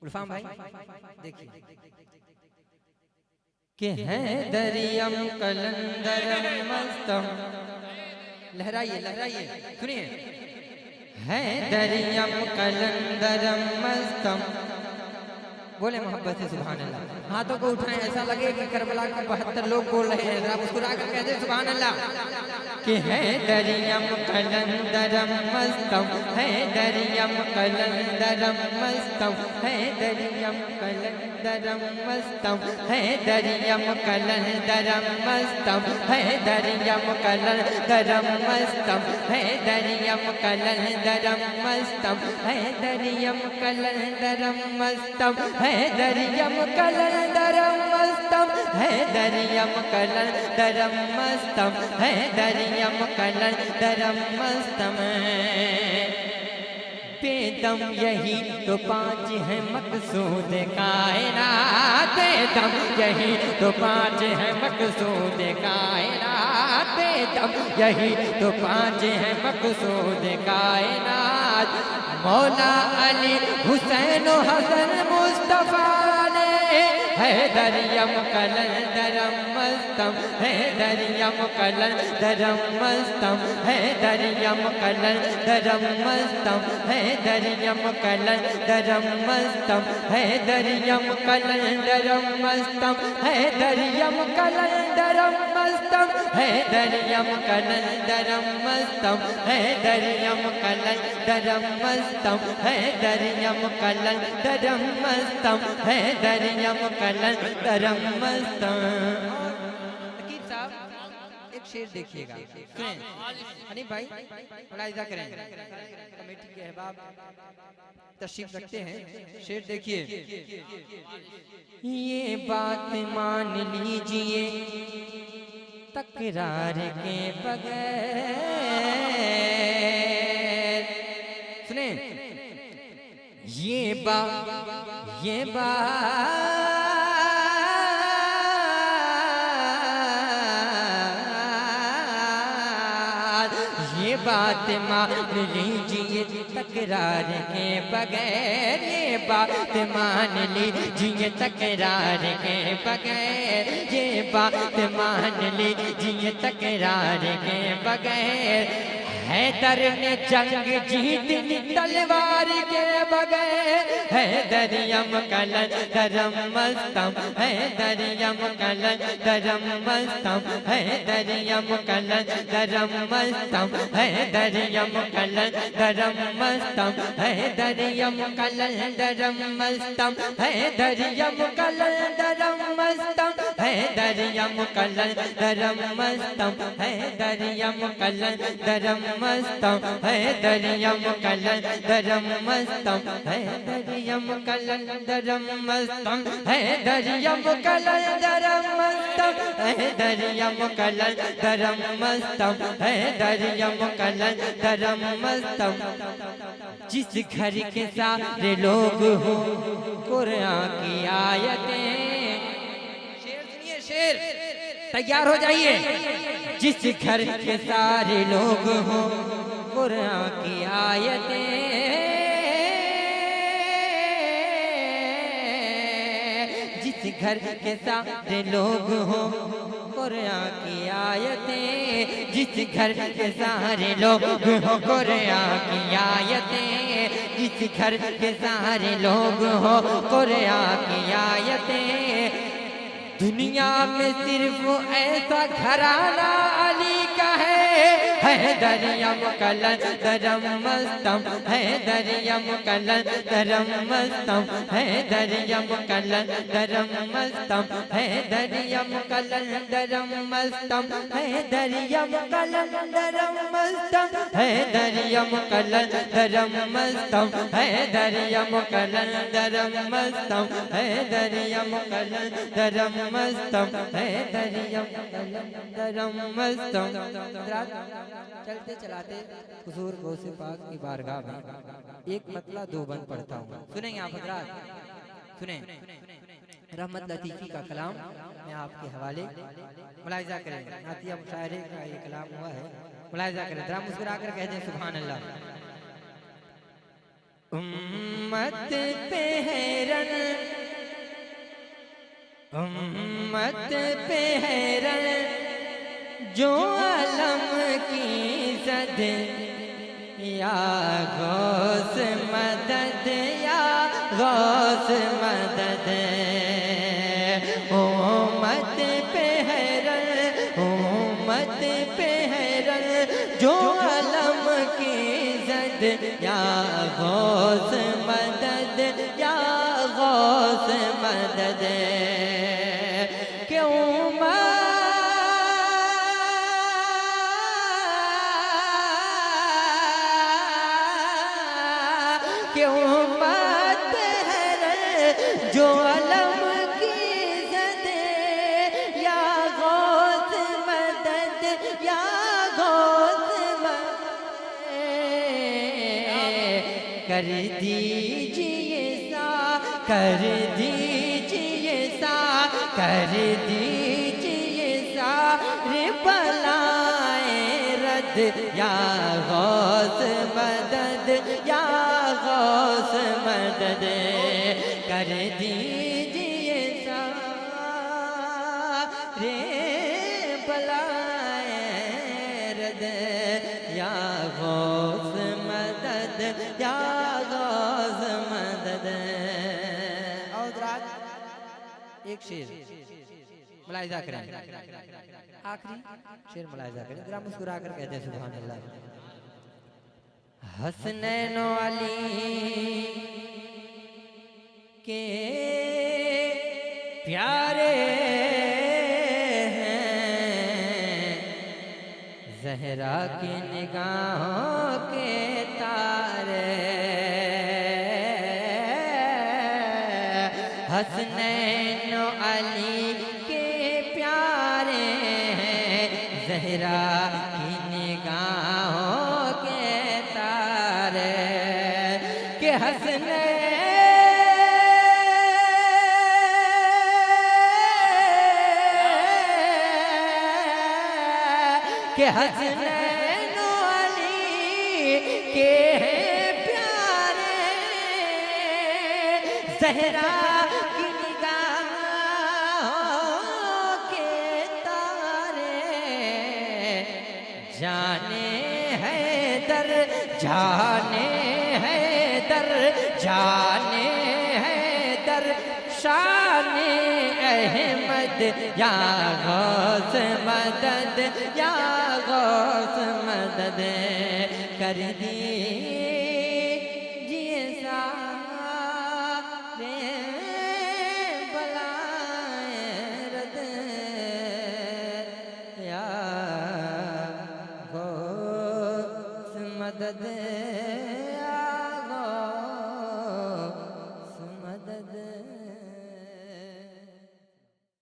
गुलफाम भाई देखिए कि है दरियम कलंदरम मस्तम, लहराइए लहराइए सुनिए, है दरियम कलंदरम मस्तम, बोले मोहब्बत से सुभान अल्लाह। हाथों को उठाएं, ऐसा लगे कि करबला के 72 लोग बोल रहे हैं, जरा मुस्कुरा कर कह दे सुभान अल्लाह। कि है दरियम कलंदरम मस्तम, है दरियम कलंदरम मस्तम, है दरियम कलंदरम मस्तम, है दरियम कलंदरम मस्तम, है दरियम कलंदरम मस्तम, है दरियम कलंदरम मस्तम, है दरियम कलंदरम मस्तम, है दरियम कलंदरम मस्तम, है दरियम कलंदरम मस्तम, है दरियम कलंदरम मस्तम। बेदम यही तो 5 है मकसूद कायनात, बेदम यही तो 5 है मकसूद कायनात, बेदम यही तो 5 है मकसूद कायनात। मौला अली हुसैन हसन मुस्तफा ने है दरियम कलंदरम मस्तम, है दरियम कलंदरम मस्तम, है दरियम कलंदरम मस्तम, है दरियम कलंदरम मस्तम, है दरियम कलंदरम मस्तम, है दरियम कलंदरम मस्तम, है दरियम कलंदरम मस्तम, है दरियम कलंदरम मस्तम, है दरियम कलंदरम मस्तम, है दरियम कलंदरम मस्तम। नकीब साहब एक शेर देखिएगा, सुनें हनीफ भाई मुलाहिजा करें, कमेटी के अहबाब तशरीफ रखते हैं। शेर देखिए, ये बात मान लीजिए तकरार के बगैर, सुने ये बात बात मान लीजिए तकरार के बगैर, ये बात मान लीजिए तकरार के बगैर, ये बात मान लीजिए तकरार के बगैर। हैदर ने जंग जीत ली तलवार के बगैर, है दरियम कलंदरम मस्तम, है दरियम कलंदरम मस्तम, है दरियम कलंदरम मस्तम, है दरियम कलंदरम मस्तम, है दरियम कलंदरम मस्तम, है दरियम कलंदरम मस्तम, है दरियम कलंदरम मस्तम, है दरियम कलंदरम मस्तम, है दरियम कलंदरम मस्तम, है दरियम कलंदरम मस्तम, है दरियम कलंदरम मस्तम, है दरियम कलंदरम मस्तम, है दरियम कलंदरम मस्तम। जिस घर के सारे लोग हो कुरान की आयतें, शेर सुनिए, शेर तैयार हो जाइए। जिस घर के सारे लोग हो कुरान की आयतें, जिस घर के सारे लोग हो कुरान की आयतें, जिस घर के सारे लोग हो कुरान की आयतें, जिस घर के सारे लोग हो कुरान की आयतें। दुनिया में सिर्फ ऐसा घराना अली का है दरियम कलंदरम मस्तम, है दरियम कलंदरम मस्तम, है दरियम कलंदरम मस्तम, है दरियम कलंदरम मस्तम, है दरियम कलंदरम मस्तम, है दरियम कलंदरम मस्तम, है दरियम कलंदरम मस्तम, है दरियम कलंदरम मस्तम, है दरियम कलंदरम मस्तम। चलते चलाते हुजूर गौसे पाक की बारगाह में एक मतला 2 बंद पढ़ता हूँ, सुनेंगे आप हजरात, सुने। रहमत लतीफ़ी का कलाम मैं आपके हवाले, मुलाहिजा करें, नातिया मुशायरे का ये कलाम हुआ है, मुलाहिजा करें, जरा मुस्कुरा कर कह दें सुभान अल्लाह। उम्मत पे हैरन, उम्मत पे हैरन जो आलम की ज़द, या गौस मदद, या गौस मदद। उम्मत पे हैरन, उम्मत पे हैरन जो आलम की ज़द, या गौस मदद, या गौस मदद। क्यों क्यों मत है जो अलम की ज़द, या गौस मदद, या गौस मदद। कर दीजिए सा, कर दीजिए सा, कर दीजिए सारे बलाए रद, या गौस मदद, या गौस मदद। कर दीजिए सारे बलाए रद, या गौस मदद, या गौस मदद। और रात एक शेर मुलाहिजा करें, आखिरी शेर मुलाहिजा करें, जरा मुस्कुरा कर कहते हैं सुभान अल्लाह। हसनैन अली के प्यारे हैं, ज़हरा की निगाहों के तारे। हसनैन अली के प्यारे हैं, ज़हरा की निगाहों के तारे। के हसने के हसनैन अली के प्यारे, ज़हरा की निगाहों के तारे। जाने हैदर, जाने हैदर, जाने हैदर शाने अहमद, या गौस मदद, या गौस मदद। कर दीजिए सारे बलाए रद, या गौस मदद।